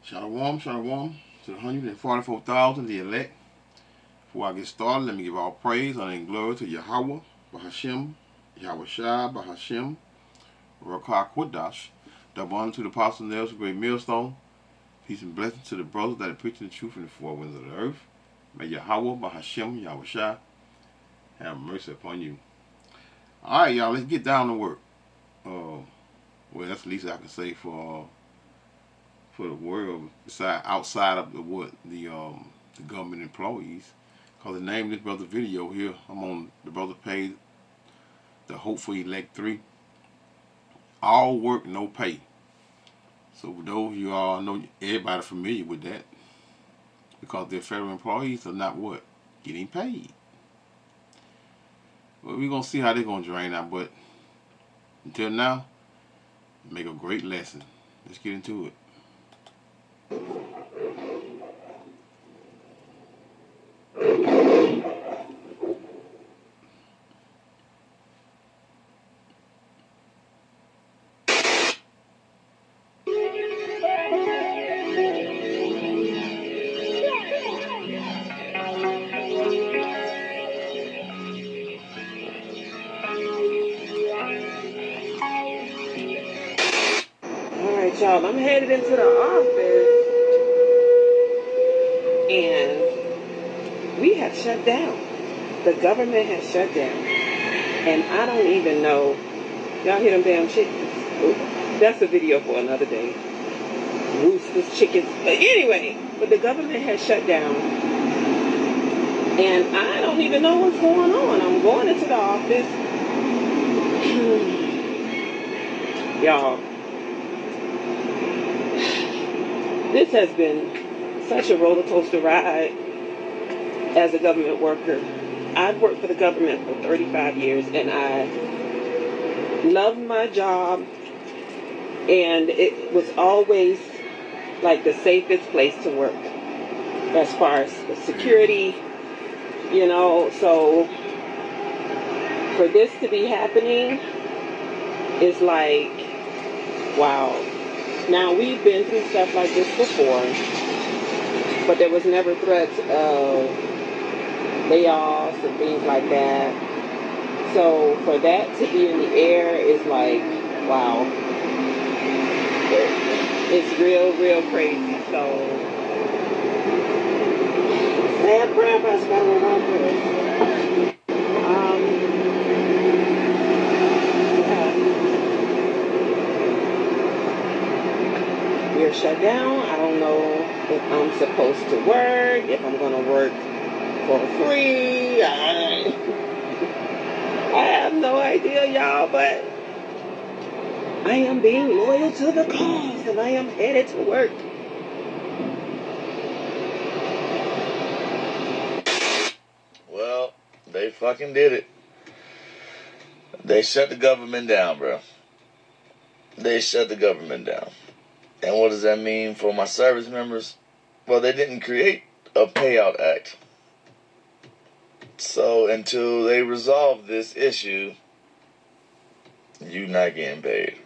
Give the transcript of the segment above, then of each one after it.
Shalom, shalom to the 144,000, the elect. Before I get started, let me give all praise, honor, and glory to Yahweh, Bahashem, Yahweh Shai, Bahashem, Rakah Quadash. Double honor to the apostle Nelson, great millstone. Peace and blessings to the brothers that are preaching the truth in the four winds of the earth. May Yahweh, Bahashem, Yahweh Shai, have mercy upon you. Alright, y'all, let's get down to work. Well, that's the least I can say for the world, outside of the government employees. Because the name of this brother's video here, I'm on the brother's page, the Hope for Elect 3. All work, no pay. So for those of you all know, everybody familiar with that. Because their federal employees are not what? Getting paid. Well, we're going to see how they're going to drain out. But until now, make a great lesson. Let's get into it. Alright, y'all, I'm headed into the office, and we have shut down. The government has shut down. And I don't even know. Y'all hear them damn chickens? That's a video for another day. Roosters, chickens. But anyway, the government has shut down. And I don't even know what's going on. I'm going into the office. Y'all, this has been such a roller coaster ride as a government worker. I've worked for the government for 35 years, and I loved my job, and it was always like the safest place to work as far as the security, you know. So for this to be happening is like, wow. Now, we've been through stuff like this before, but there was never threats of layoffs and things like that. So for that to be in the air is like, wow. It's real crazy. So say a prayer for us, federal workers. We're shut down. I don't know if I'm supposed to work, if I'm going to work for free. I have no idea, y'all, but I am being loyal to the cause, and I am headed to work. Well, they fucking did it. They shut the government down, bro. They shut the government down. And what does that mean for my service members? Well, they didn't create a payout act. So until they resolve this issue, you're not getting paid.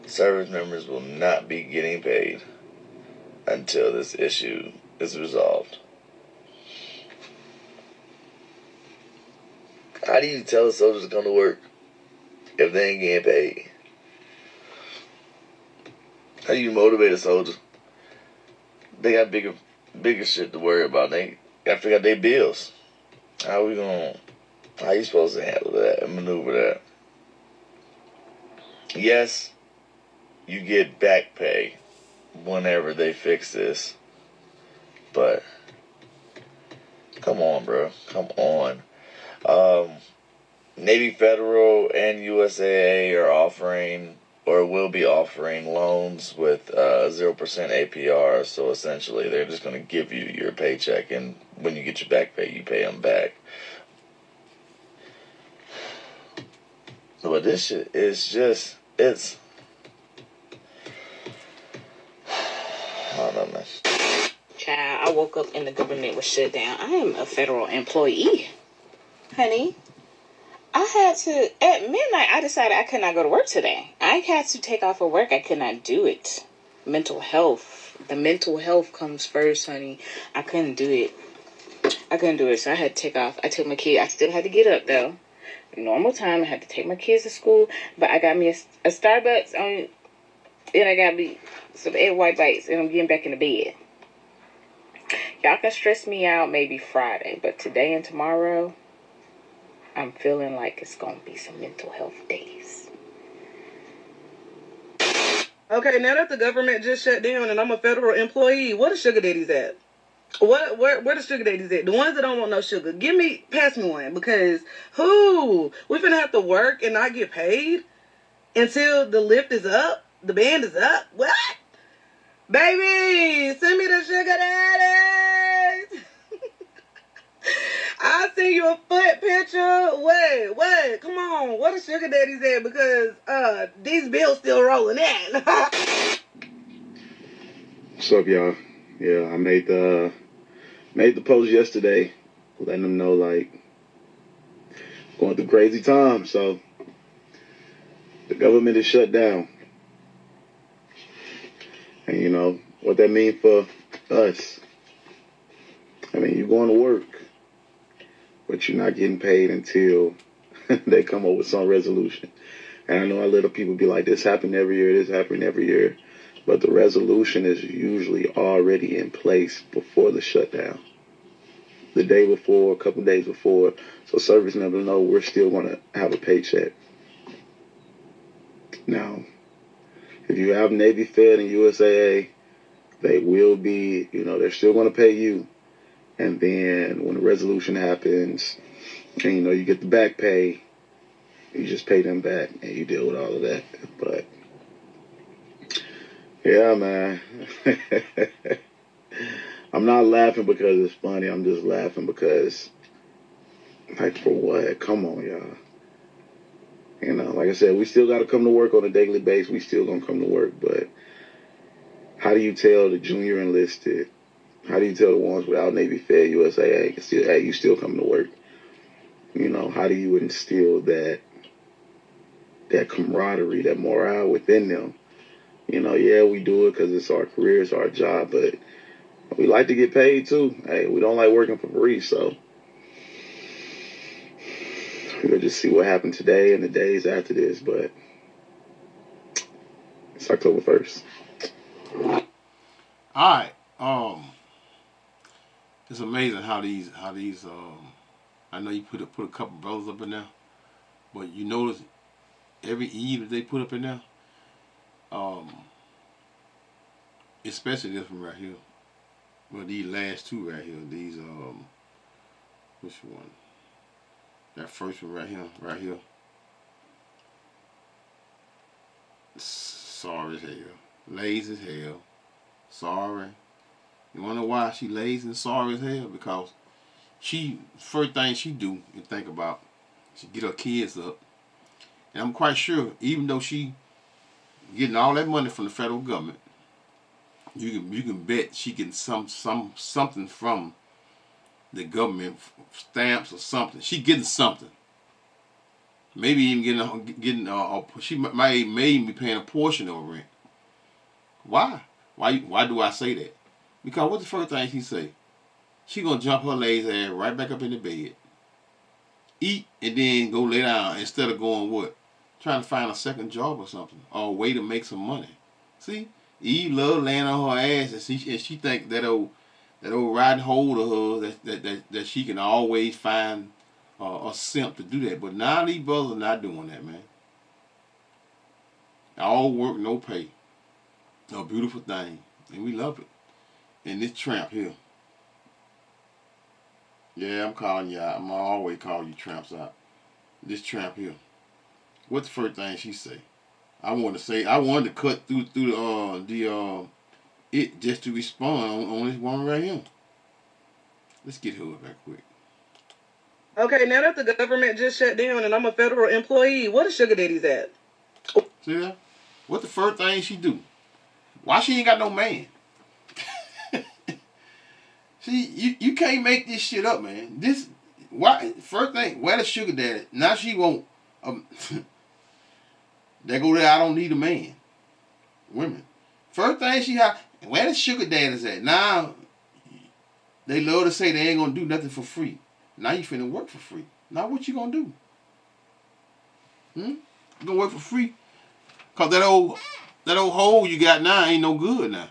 Service members will not be getting paid until this issue is resolved. How do you tell the soldiers to come to work if they ain't getting paid? How do you motivate a soldier? They got bigger shit to worry about. They gotta figure out their bills. How you supposed to handle that and maneuver that? Yes, you get back pay whenever they fix this. But come on, bro. Come on. Navy Federal and USAA are offering or will be offering loans with 0% APR. So essentially, they're just going to give you your paycheck, and when you get your back pay, you pay them back. But this shit is just, I don't know, man. Child, I woke up and the government was shut down. I am a federal employee, honey. I had to, at midnight, I decided I could not go to work today. I had to take off of work. I could not do it. Mental health The mental health comes first, honey. I couldn't do it. So I had to take off. I took my kid. I still had to get up though. Normal time. I had to take my kids to school, but I got me a Starbucks on, and I got me some egg white bites, and I'm getting back in the bed. Y'all can stress me out maybe Friday, but today and tomorrow, I'm feeling like it's gonna be some mental health days. Okay, now that the government just shut down and I'm a federal employee, where the sugar daddies at? Where the sugar daddies at? The ones that don't want no sugar. Pass me one, because we finna have to work and not get paid until the lift is up, the band is up. What? Baby, send me the sugar daddies. I'll send you a foot picture. Wait, come on. Where the sugar daddies at? Because these bills still rolling in. What's up, y'all? Yeah, I made the post yesterday, letting them know, like, going through crazy times. So the government is shut down, and you know what that means for us. I mean, you're going to work, but you're not getting paid until they come up with some resolution. And I know a little people be like, this happened every year. But the resolution is usually already in place before the shutdown. The day before, a couple days before. So service members know we're still going to have a paycheck. Now, if you have Navy Fed and USAA, they will be, they're still going to pay you. And then when the resolution happens, and you get the back pay, you just pay them back and you deal with all of that. But yeah, man. I'm not laughing because it's funny. I'm just laughing because, like, for what? Come on, y'all. Like I said, we still got to come to work on a daily basis. We still going to come to work. But how do you tell the junior enlisted? How do you tell the ones without Navy Fed, USAA, hey, you still come to work? How do you instill that camaraderie, that morale within them? Yeah, we do it because it's our career, it's our job, but we like to get paid too. Hey, we don't like working for free, so we'll just see what happened today and the days after this, but it's October 1st. All right. It's amazing how these I know you put a couple brothers up in there, but you notice every eve that they put up in there, especially this one right here. Well, these last two right here, these which one? That first one right here. Sorry as hell, lazy as hell, sorry. You wanna know why she lazy and sorry as hell? Because first thing she do and think about, she get her kids up, and I'm quite sure, even though she getting all that money from the federal government, you can bet she getting something from the government, stamps or something. She getting something. Maybe even getting she may be paying a portion of rent. Why? Why do I say that? Because what's the first thing she say? She gonna jump her lazy ass right back up in the bed, eat, and then go lay down instead of going what? Trying to find a second job or something, or a way to make some money. See, Eve love laying on her ass, and she think that old riding hold of her that she can always find a simp to do that. But now these brothers are not doing that, man. All work, no pay. A beautiful thing, and we love it. And this tramp here. Yeah, I'm calling you out. I'm always calling you tramps out. This tramp here. What's the first thing she say? I wanted to cut through it just to respond on this one right here. Let's get her back quick. Okay, now that the government just shut down and I'm a federal employee, where the sugar daddies at? See that? What the first thing she do? Why she ain't got no man? See, you can't make this shit up, man. First thing, where the sugar daddy? Now she won't. They go there. I don't need a man. Women. First thing she have. Where the sugar daddies at? Now, they love to say they ain't gonna do nothing for free. Now you finna work for free. Now what you gonna do? You gonna work for free? Cause that old hole you got now ain't no good now.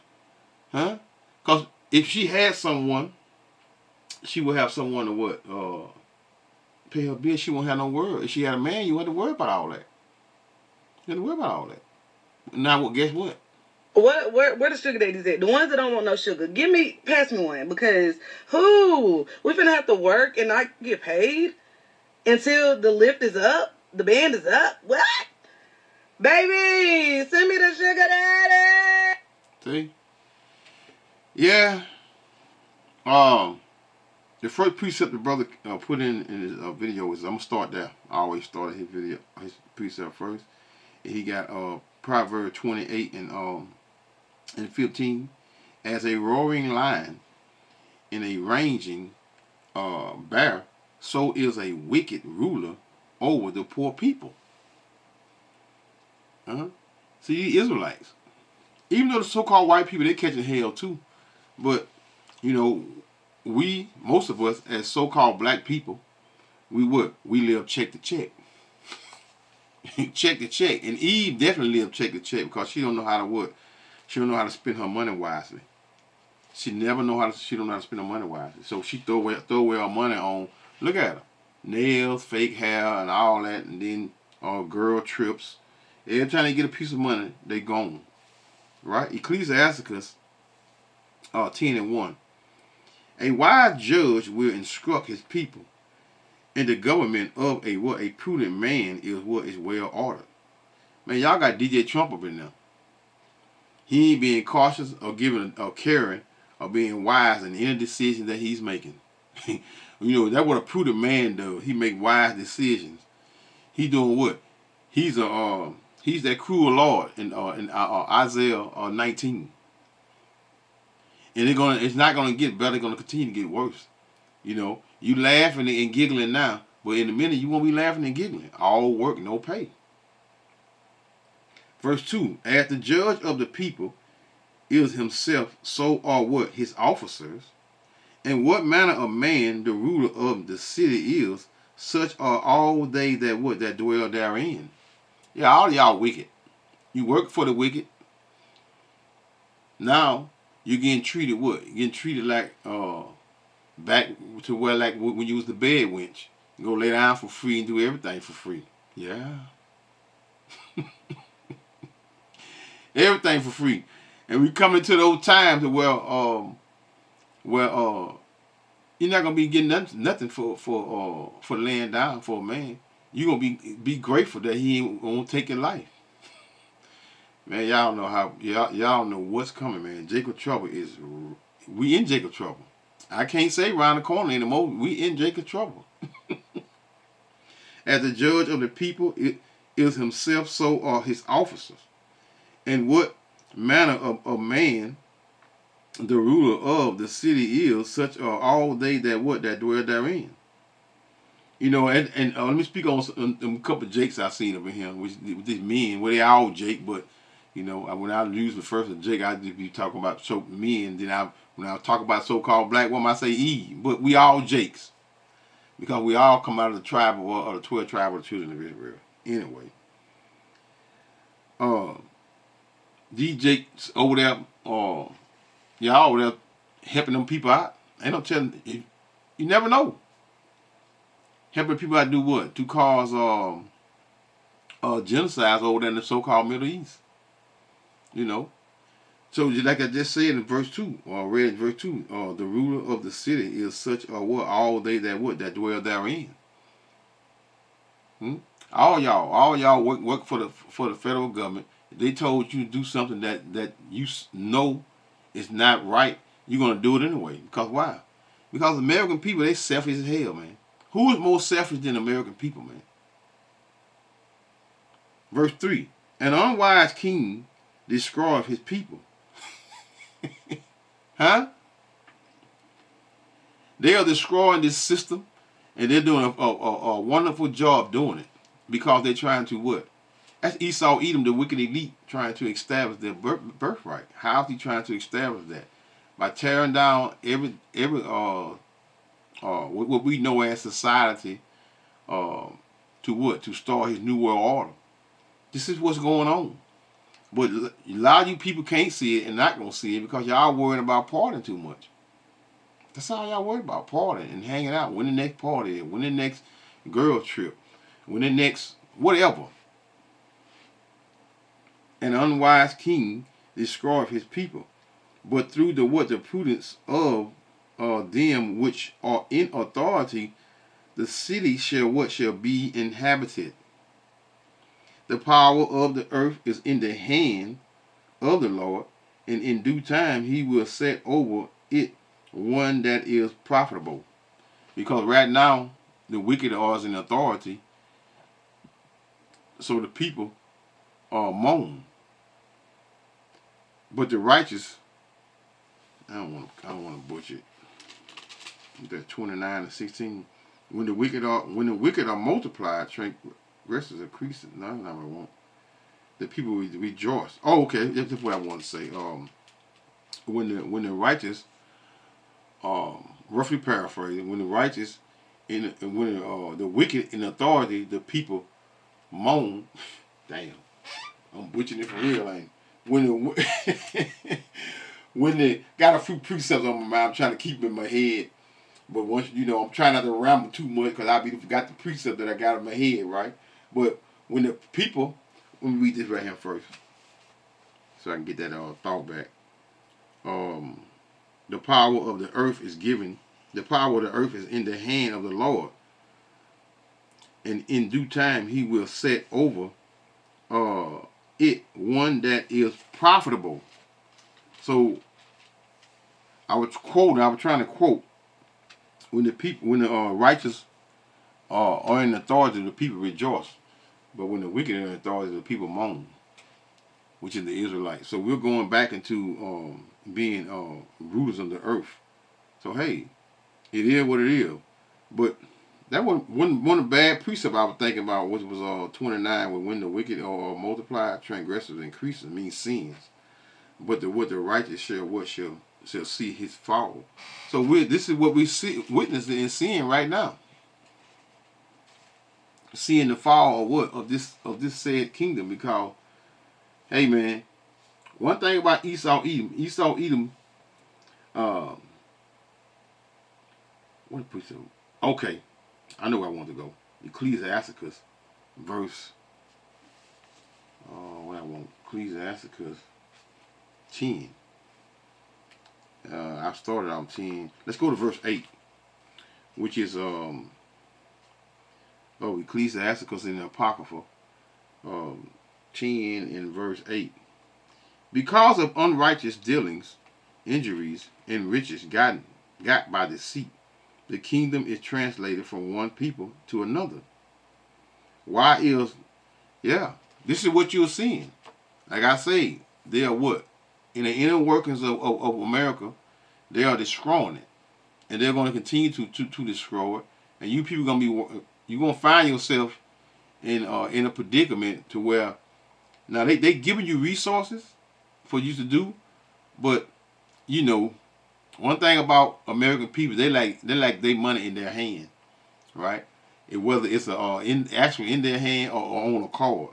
Huh? Cause if she had someone, she would have someone to what? Pay her bill. She won't have no worry. If she had a man, you wouldn't have to worry about all that. You have to worry about all that. Now, well, guess what? Where the sugar daddies at? The ones that don't want no sugar. Pass me one, because we finna have to work and not get paid until the lift is up, the band is up. What? Baby, send me the sugar daddy. See? Yeah. The first precept the brother put in his video is, I'm gonna start there. I always start his precept first. And he got Proverbs 28 and 15. As a roaring lion and a raging bear, so is a wicked ruler over the poor people. See, you Israelites, even though the so-called white people, they catching hell too, but you know, most of us as so-called black people, we live check to check. Check to check. And Eve definitely lived check to check, because she don't know how to what? She don't know how to spend her money wisely. She don't know how to spend her money wisely. So she throw away her money on, look at her, nails, fake hair, and all that, and then girl trips. Every time they get a piece of money, they gone. Right? Ecclesiasticus 10:1. A wise judge will instruct his people, and the government of a prudent man is well ordered. Man, y'all got DJ Trump up in there. He ain't being cautious or giving or caring or being wise in any decision that he's making. You know, that's what a prudent man does. He make wise decisions. He doing what? He's that cruel Lord in Isaiah 19. And it's not gonna get better. It's gonna continue to get worse. You know, you laughing and giggling now, but in a minute you won't be laughing and giggling. All work, no pay. Verse 2. As the judge of the people is himself, so are what? His officers. And what manner of man the ruler of the city is, such are all they that dwell therein. Yeah, all y'all wicked. You work for the wicked. Now you're getting treated what? You're getting treated like back to where, like when you was the bed wench. You go lay down for free and do everything for free. Yeah. Everything for free. And we come into those times where you're not gonna be getting nothing for laying down for a man. You're gonna be grateful that he ain't gonna take your life. Man, y'all know how y'all know what's coming, man. Jacob trouble we in Jacob trouble. I can't say round the corner anymore. We in Jacob trouble. As the judge of the people is himself, so are his officers. And what manner of man the ruler of the city is, such are all they that dwell therein. You know, and let me speak on a couple of jakes I seen over here, with these men. Well, they all Jake, but you know, when I use the first of Jake, I just be talking about men. Then when I talk about so-called black woman, I say Eve. But we all Jakes, because we all come out of the tribe or the 12 tribe of the children of Israel. Anyway, these Jakes over there, y'all over there helping them people out. Ain't no telling. You never know. Helping people out to do what? To cause genocides over there in the so-called Middle East. You know. So like I just said in verse 2, or read in verse 2, the ruler of the city is such all they that dwell therein. All y'all work for the federal government. If they told you to do something that you know is not right, you're gonna do it anyway. Because why? Because American people, they selfish as hell, man. Who is more selfish than American people, man? Verse 3. An unwise king destroyeth his people. Huh? They are destroying this system, and they're doing a wonderful job doing it, because they're trying to what? That's Esau Edom, the wicked elite, trying to establish their birthright. How is he trying to establish that? By tearing down every what we know as society, to what? To start his new world order. This is what's going on. But a lot of you people can't see it and not gonna see it because y'all worried about partying too much. That's all y'all worried about, partying and hanging out. When the next party is, when the next girl trip, when the next whatever. An unwise king destroyeth his people, but through the prudence of them which are in authority, the city shall be inhabited. The power of the earth is in the hand of the Lord, and in due time he will set over it one that is profitable. Because right now the wicked are in authority, so the people moan. But the righteous, I don't want to butcher it. That's 29 and 16. When the wicked are multiplied, transgressors increase. No, I won't. The people rejoice. Oh, okay, that's what I want to say. When the righteous, roughly paraphrasing, when the righteous when the wicked in authority, the people moan. Damn, I'm butchering it for real, ain't? When they got a few precepts on my mind, I'm trying to keep them in my head. But once I'm trying not to ramble too much because I forgot the precept that I got in my head, right? But when the people, let me read this right here first, so I can get that thought back. The power of the earth is given. The power of the earth is in the hand of the Lord, and in due time He will set over it one that is profitable. So I was trying to quote, when the righteous are in authority, the people rejoice. But when the wicked are in authority, the people moan, which is the Israelites. So we're going back into being rulers of the earth. So hey, it is what it is. But that one of the bad precepts I was thinking about was 29, when the wicked are multiplied, transgressors increases, means sins. But the righteous shall see his fall. So this is what we see, witnessing and seeing right now. Seeing the fall of this said kingdom, because hey man, one thing about Esau Edom, what precept? Okay, I know where I want to go. Ecclesiasticus verse Ecclesiasticus 10. I started on 10. Let's go to verse 8, which is Ecclesiasticus in the Apocrypha, 10 and verse 8. Because of unrighteous dealings, injuries, and riches got by deceit, the kingdom is translated from one people to another. This is what you're seeing. Like I say, they are what? In the inner workings of America, they are destroying it. And they're going to continue to destroy it. And you people you're going to find yourself in a predicament to where, now they giving you resources for you to do, but one thing about American people, they like their money in their hand, right? Whether it's actually in their hand or on a card.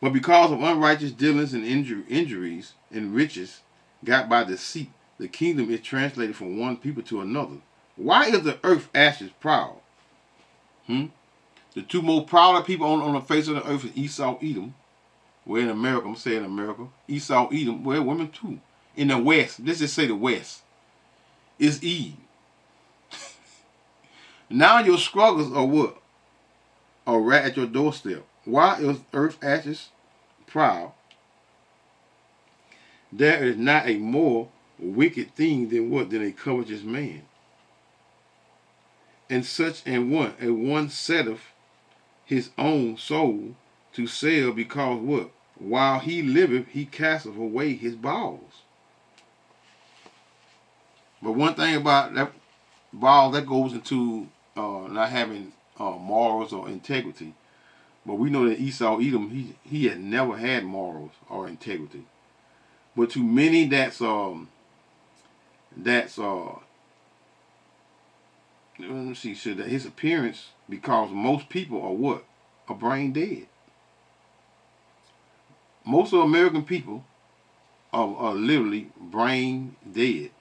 But because of unrighteous dealings and injuries and riches got by deceit, the kingdom is translated from one people to another. Why is the earth ashes proud? The two most proud people on the face of the earth is Esau Edom. We're in America, I'm saying America. Esau Edom, well, women too. In the West, let's just say the West, is Eve. Now your struggles are what? Are right at your doorstep. Why is earth ashes proud? There is not a more wicked thing than a covetous man. And such one setteth his own soul to sell, because what? While he liveth, he casteth away his bowels. But one thing about that ball, that goes into not having morals or integrity. But we know that Esau, Edom, he had never had morals or integrity. But to many, that's let me see, so that his appearance, because most people are what? Are brain dead. Most of American people are literally brain dead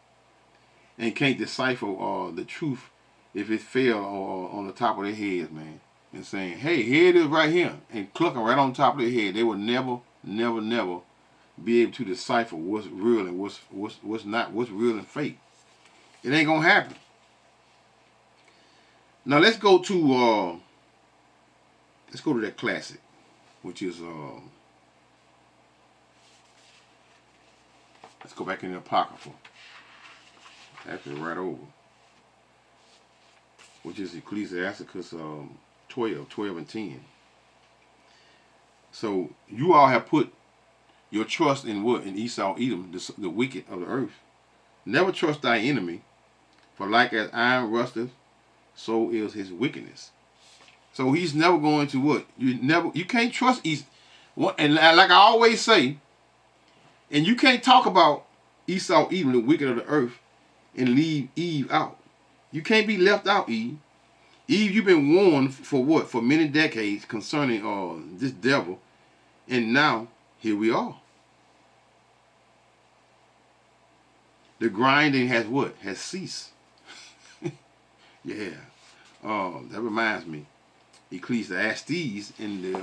and can't decipher the truth if it fell on the top of their heads, man. And saying, hey, here it is right here, and clucking right on top of their head. They will never be able to decipher what's real and what's not, what's real and fake. It ain't gonna happen. Now let's go to that classic, which is let's go back in the Apocrypha. Actually, right over, which is Ecclesiasticus 12 and 10. So you all have put your trust in what? In Esau, Edom, the wicked of the earth. Never trust thy enemy, for like as iron rusteth, so is his wickedness. So he's never going to what? You can't trust Esau. And like I always say, and you can't talk about Esau, Edom, the wicked of the earth, and leave Eve out. You can't be left out, Eve. Eve, you've been warned for what? For many decades concerning this devil. And now, here we are. The grinding has what? Has ceased. Yeah. That reminds me. Ecclesiastes in the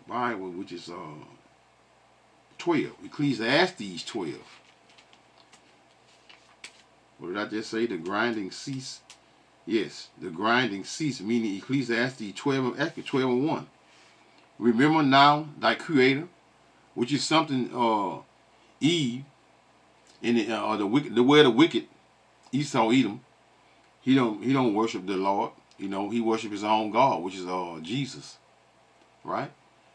Bible, which is 12. Ecclesiastes 12. What did I just say? The grinding cease. Yes, the grinding cease, meaning Ecclesiastes 12 and 1. Remember now thy creator, which is something Eve in the wicked, the way of the wicked, Esau, Edom, he don't worship the Lord. He worship his own God, which is Jesus. Right?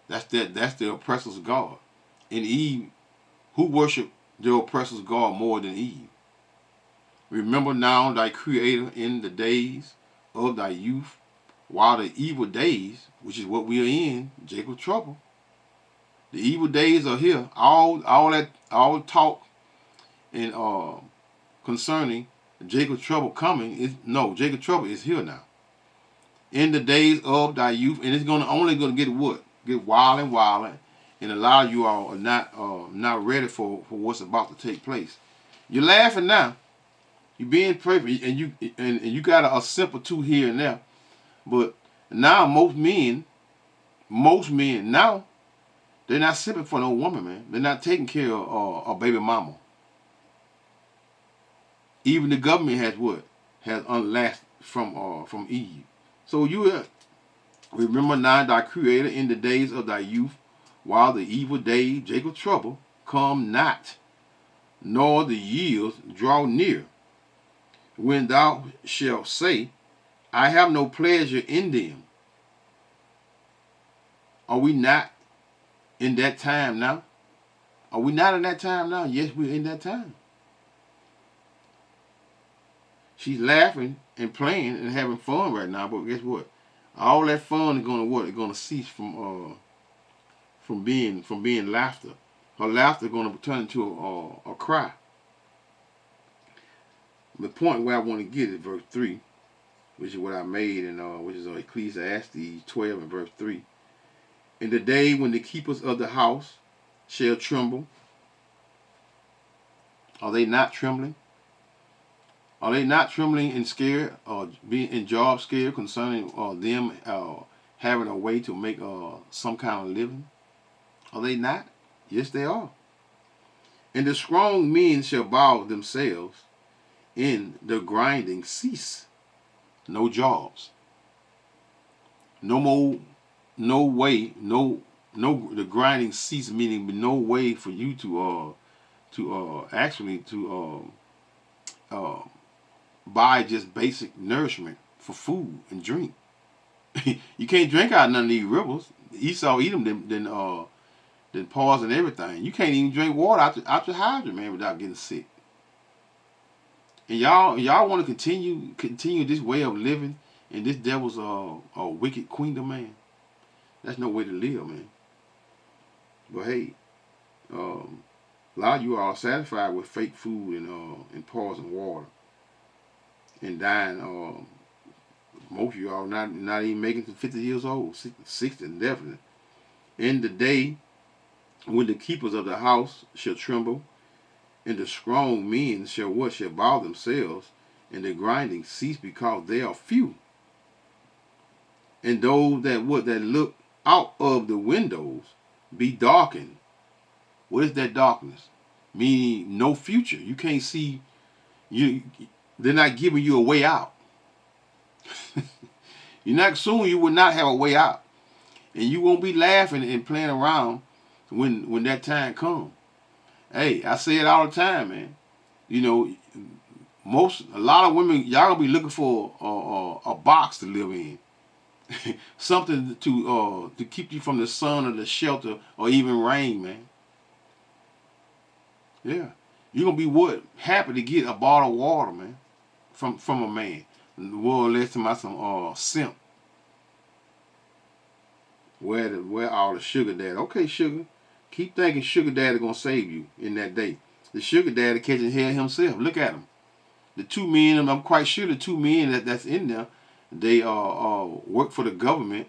That's the oppressor's God. And Eve, who worship the oppressor's God more than Eve? Remember now thy creator in the days of thy youth, while the evil days, which is what we are in, Jacob's trouble. The evil days are here. All talk and concerning Jacob's trouble coming Jacob's trouble is here now. In the days of thy youth, and it's only gonna get what? Get wild and wilder, and a lot of you all are not ready for what's about to take place. You're laughing now. You're being perfect, and you got a simple two here and there, but now most men now, they're not sipping for no woman, man. They're not taking care of a baby mama. Even the government has unlatched from Eve. So you remember now thy creator in the days of thy youth, while the evil days, Jacob's trouble, come not, nor the years draw near, when thou shalt say, I have no pleasure in them. Are we not in that time now? Are we not in that time now? Yes, we're in that time. She's laughing and playing and having fun right now, but guess what? All that fun is gonna what? It's gonna cease from being laughter. Her laughter is gonna turn into a cry. The point where I want to get is verse 3, which is what I made, and which is Ecclesiastes 12 and verse 3. In the day when the keepers of the house shall tremble, are they not trembling? Are they not trembling and scared, or being in job scared concerning them having a way to make some kind of living? Are they not? Yes, they are. And the strong men shall bow themselves, in the grinding cease. No jobs. No more. No way. No. The grinding cease, meaning no way for you to buy just basic nourishment for food and drink. You can't drink out of none of these rivers. Esau eat them, then poison everything. You can't even drink water out your hydrant, man, without getting sick. And y'all want to continue this way of living and this devil's a wicked queendom, man, that's no way to live, man. But hey, a lot of you are satisfied with fake food and poison water and dying. Most of you are not even making it to 50 years old, 60 definitely. In the day when the keepers of the house shall tremble, and the strong men shall bow themselves, and the grinding cease because they are few. And those that look out of the windows be darkened. What is that darkness? Meaning no future. You can't see. They're not giving you a way out. You will not have a way out, and you won't be laughing and playing around when that time comes. Hey, I say it all the time, man. You know, a lot of women, y'all gonna be looking for a box to live in, something to keep you from the sun or the shelter or even rain, man. Yeah, you're gonna be happy to get a bottle of water, man, from a man. Well, let's talk some simp. Where all the sugar daddy? Okay, sugar. Keep thinking sugar daddy gonna save you in that day. The sugar daddy catching hell himself. Look at him. The two men, I'm quite sure the two men that's in there, they work for the government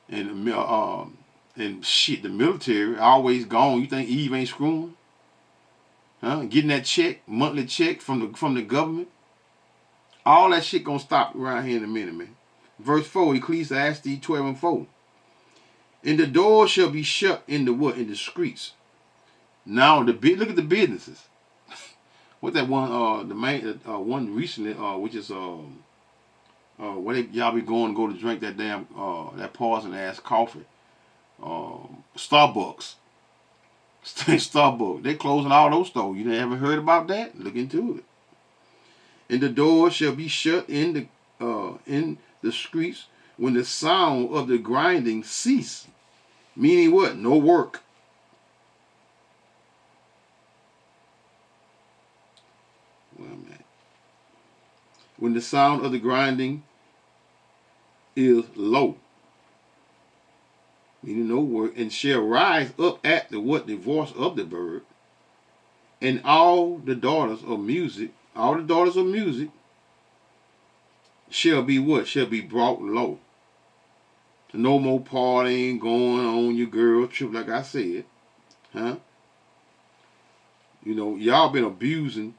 and shit. The military always gone. You think Eve ain't screwing? Huh? Getting that check, monthly check from the government. All that shit gonna stop around here in a minute, man. Verse 4, Ecclesiastes 12:4. And the door shall be shut in the what? In the streets. Now look at the businesses. What that one? The main one recently, which is where y'all be going to go to drink that damn that poison ass coffee. Starbucks. Starbucks. They closing all those stores. You never heard about that? Look into it. And the door shall be shut in the streets when the sound of the grinding cease. Meaning what? No work. Well, man. When the sound of the grinding is low. Meaning no work. And shall rise up at the voice of the bird. And all the daughters of music shall be what? Shall be brought low. No more partying, going on your girl trip, like I said. Huh? You know, y'all been abusing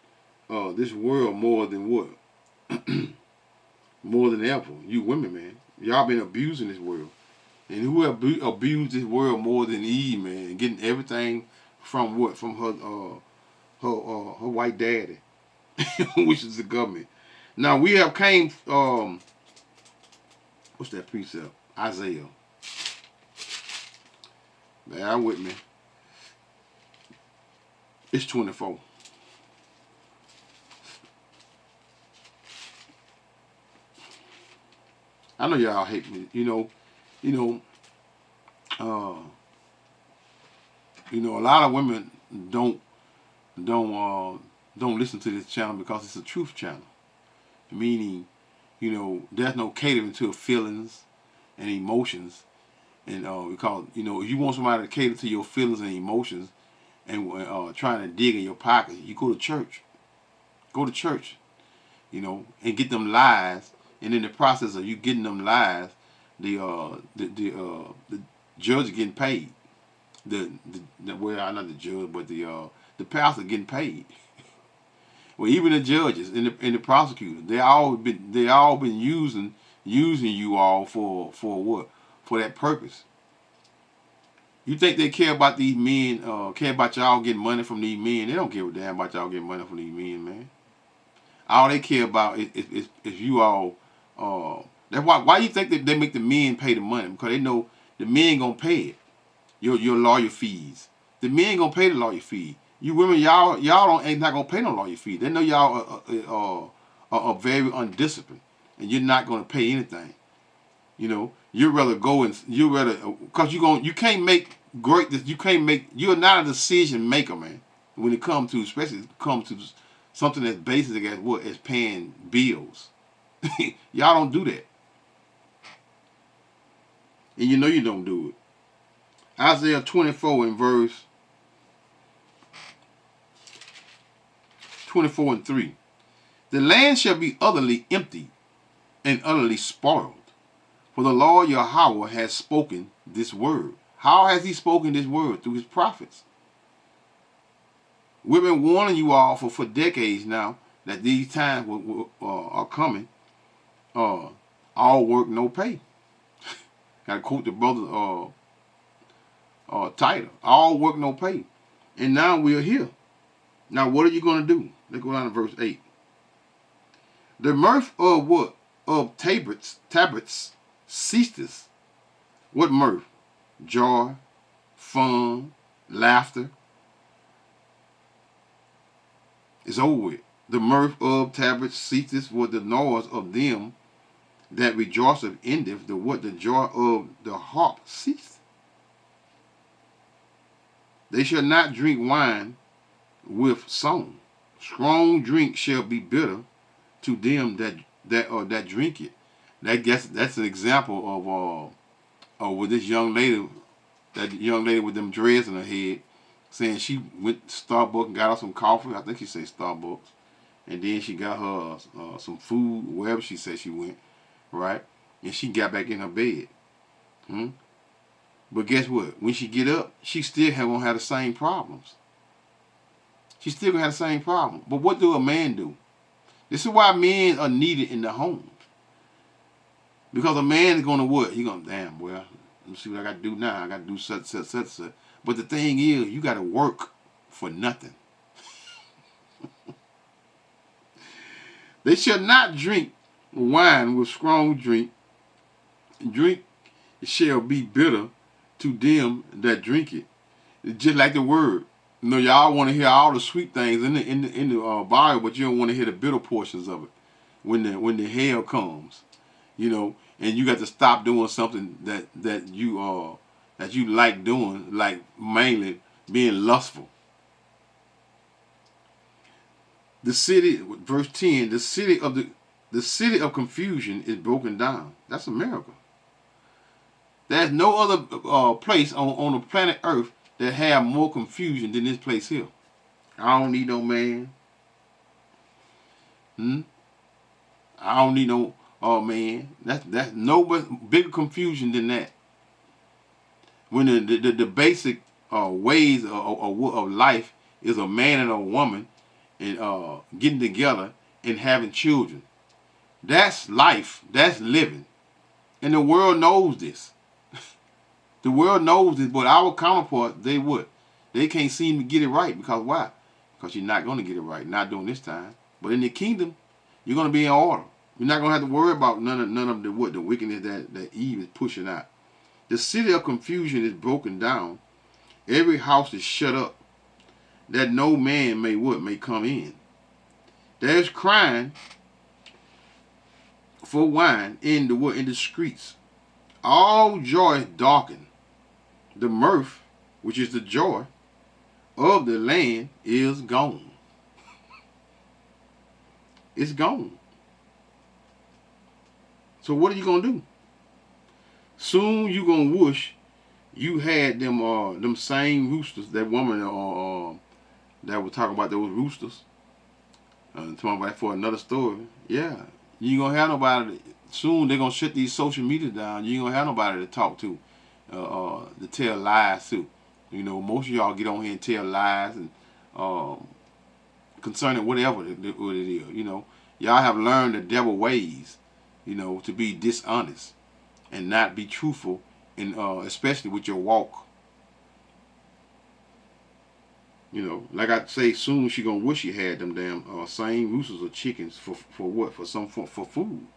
this world more than what? More than ever. You women, man. Y'all been abusing this world. And who abused this world more than Eve, man? Getting everything from what? From her white daddy, which is the government. Now we have came. What's that precept? Isaiah. Bear with me. It's 24. I know y'all hate me. A lot of women don't listen to this channel because it's a truth channel. Meaning, there's no catering to feelings and emotions, and because if you want somebody to cater to your feelings and emotions, and trying to dig in your pocket, you go to church. Go to church, and get them lies, and in the process of you getting them lies, the judge is getting paid. Not the judge, but the pastor getting paid. Well, even the judges and the prosecutors, they all been using you all for what? For that purpose. You think they care about these men? Care about y'all getting money from these men? They don't give a damn about y'all getting money from these men, man. All they care about is you all. That's why you think that they make the men pay the money, because they know the men gonna pay it. Your lawyer fees. The men gonna pay the lawyer fee. You women, y'all ain't not gonna pay no lawyer fee. They know y'all are very undisciplined, and you're not gonna pay anything. You'd rather go and because you can't make you're not a decision maker, man. When it comes to, especially comes to something as basic as what? As paying bills. Y'all don't do that. And you know you don't do it. Isaiah 24 and verse 24 and 3. The land shall be utterly empty and utterly spoiled. For the Lord Yahweh has spoken this word. How has he spoken this word? Through his prophets. We've been warning you all for decades now that these times are coming. All work, no pay. Got to quote the brother title. All work, no pay. And now we're here. Now what are you going to do? Let's go down to verse 8. The mirth of what? Of tabrets ceases. What mirth? Joy, fun, laughter. It's over with. The mirth of tabrets ceases with the noise of them that rejoiceth endeth. The joy of the harp ceaseth. They shall not drink wine with song. Strong drink shall be bitter to them that drink it. That's an example of with this young lady, that young lady with them dreads in her head, saying she went to Starbucks and got her some coffee. I think she said Starbucks, and then she got her some food wherever she said she went, right? And she got back in her bed. But guess what? When she get up, she still gonna have the same problems. She's still gonna have the same problem. But what do a man do? This is why men are needed in the home. Because a man is gonna what? He gonna, damn, well, let me see what I gotta do now. I gotta do such. But the thing is, you gotta work for nothing. They shall not drink wine with strong drink. Drink shall be bitter to them that drink it. It's just like the word. You know, y'all want to hear all the sweet things in the Bible, but you don't want to hear the bitter portions of it when the hell comes. You know, and you got to stop doing something that you like doing, like mainly being lustful. The city, verse 10, the city of confusion is broken down. That's a miracle. There's no other place on the planet Earth that have more confusion than this place here. I don't need no man. I don't need no man. That's no bigger confusion than that. When the basic ways of life is a man and a woman and getting together and having children. That's life. That's living. And the world knows this. The world knows this, but our counterpart, they would. They can't seem to get it right. Because why? Because you're not going to get it right. Not during this time. But in the kingdom, you're going to be in order. You're not going to have to worry about none of the wickedness that Eve is pushing out. The city of confusion is broken down. Every house is shut up, that no man may come in. There's crying for wine in the streets. All joy is darkened. The mirth, which is the joy of the land, is gone. It's gone. So what are you gonna do? Soon you gonna wish you had them same roosters. That woman that was talking about those roosters. Talking about for another story. Yeah, you ain't gonna have nobody. Soon they're gonna shut these social media down. You ain't gonna have nobody to talk to tell lies to. You know, most of y'all get on here and tell lies and concerning whatever it is. You know, y'all have learned the devil ways. You know, to be dishonest and not be truthful, and especially with your walk. You know, like I say, soon she gonna wish she had them damn same roosters or chickens for what? For food.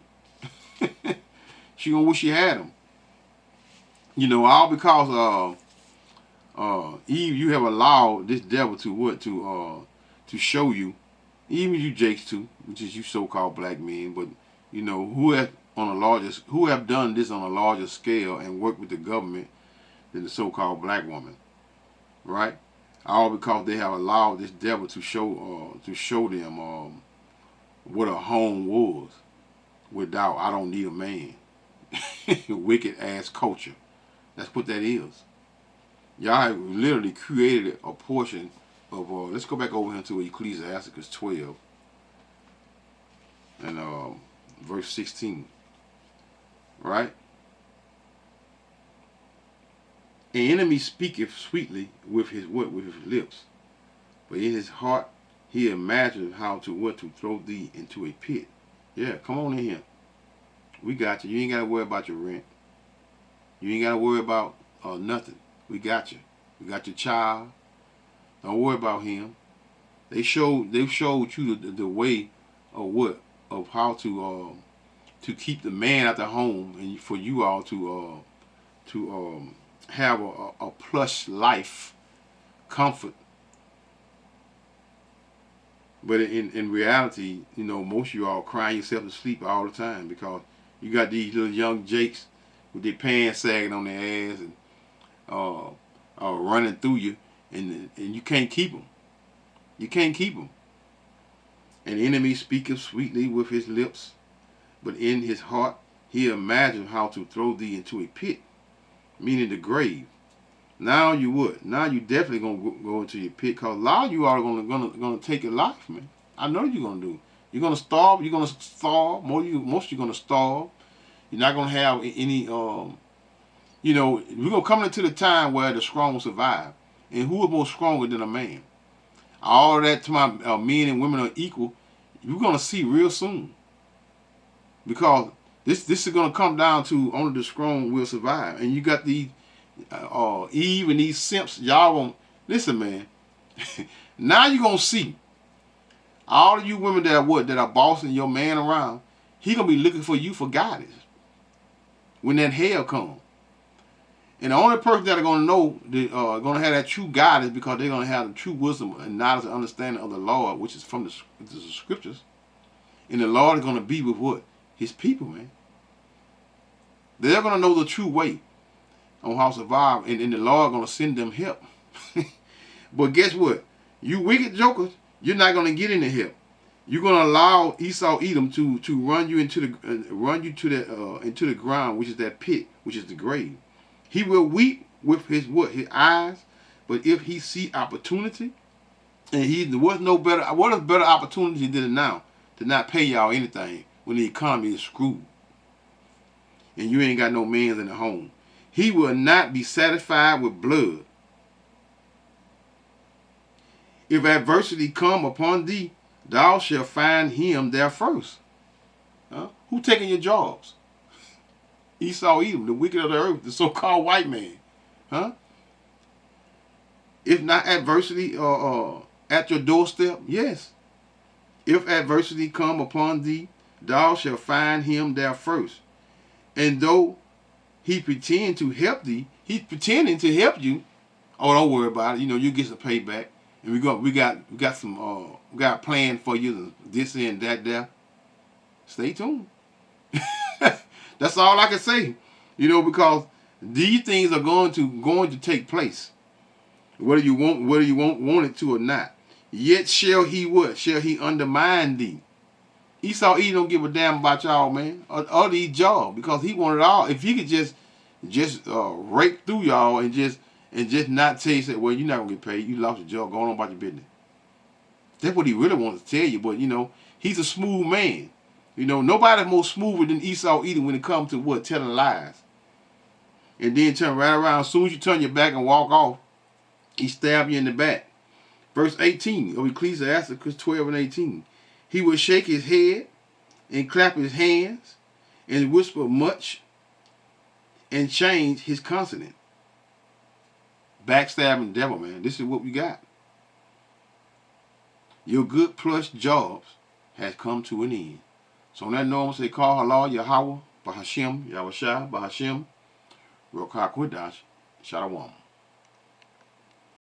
She gonna wish she had them. You know, all because Eve, you have allowed this devil to what? To show you, even you Jakes too, which is you so-called black men, but you know who have done this on a larger scale and worked with the government than the so-called black woman, right? All because they have allowed this devil to show them what a home was. without I don't need a man. Wicked ass culture. That's what that is. Y'all have literally created a portion of, let's go back over here to Ecclesiasticus 12 and verse 16. Right? An enemy speaketh sweetly with his what? With his lips. But in his heart he imagined how to what? To throw thee into a pit. Yeah, come on in here. We got you. You ain't got to worry about your rent. You ain't got to worry about nothing. We got you. We got your child. Don't worry about him. They've showed you the way of what? Of how to keep the man at the home, and for you all to have a plush life, comfort. But in reality, you know, most of you all crying yourself to sleep all the time because you got these little young jakes with their pants sagging on their ass and running through you, and you can't keep them. You can't keep them. An enemy speaketh sweetly with his lips, but in his heart he imagined how to throw thee into a pit, meaning the grave. Now you would. Now you definitely gonna go into your pit, cause a lot of you are gonna take your life, man. I know you're gonna do. You're gonna starve. You're gonna starve. Most of you gonna starve. You're not gonna have any. You know, we're gonna come into the time where the strong will survive, and who is more stronger than a man? All of that to my men and women are equal. You're gonna see real soon, because this is gonna come down to only the strong will survive, and you got these. Eve and these simps, y'all won't listen, man. Now you gonna see all of you women that are bossing your man around. He gonna be looking for you for guidance when that hell comes. And the only person that are gonna know, gonna have that true guidance, because they're gonna have the true wisdom and knowledge and understanding of the Lord, which is from the scriptures. And the Lord is gonna be with what? His people, man. They're gonna know the true way on how to survive, and the Lord gonna send them help. But guess what? You wicked jokers, you're not gonna get any help. You're gonna allow Esau Edom to run you into the ground, which is that pit, which is the grave. He will weep with his what? His eyes, but if he see opportunity, and what is better opportunity than now to not pay y'all anything when the economy is screwed, and you ain't got no man in the home. He will not be satisfied with blood. If adversity come upon thee, thou shalt find him there first. Huh? Who taking your jobs? Esau Edom, the wicked of the earth, the so-called white man. Huh? If not adversity at your doorstep, yes. If adversity come upon thee, thou shalt find him there first. And though he pretend to help thee, he's pretending to help you. Oh, don't worry about it. You know, you get some payback. And we got a plan for you, this and that there. Stay tuned. That's all I can say. You know, because these things are going to take place. Whether you want it to or not. Yet shall he what? Shall he undermine thee? Esau Edom don't give a damn about y'all, man, or these jobs, because he wanted all. If he could just rake through y'all and just not tell you, say, well, you're not gonna get paid. You lost your job. Go on about your business. That's what he really wants to tell you. But you know, he's a smooth man. You know, nobody's more smoother than Esau Edom when it comes to what? Telling lies. And then turn right around. As soon as you turn your back and walk off, he stab you in the back. Verse 18 of Ecclesiasticus 12 and 18. He will shake his head and clap his hands and whisper much and change his consonant. Backstabbing devil, man. This is what we got. Your good plush jobs has come to an end. So on that note, I'm going to say, call Allah, Yahweh, Bahashem, Yahushua, Bahashem, Rokah Kodash, Shalom.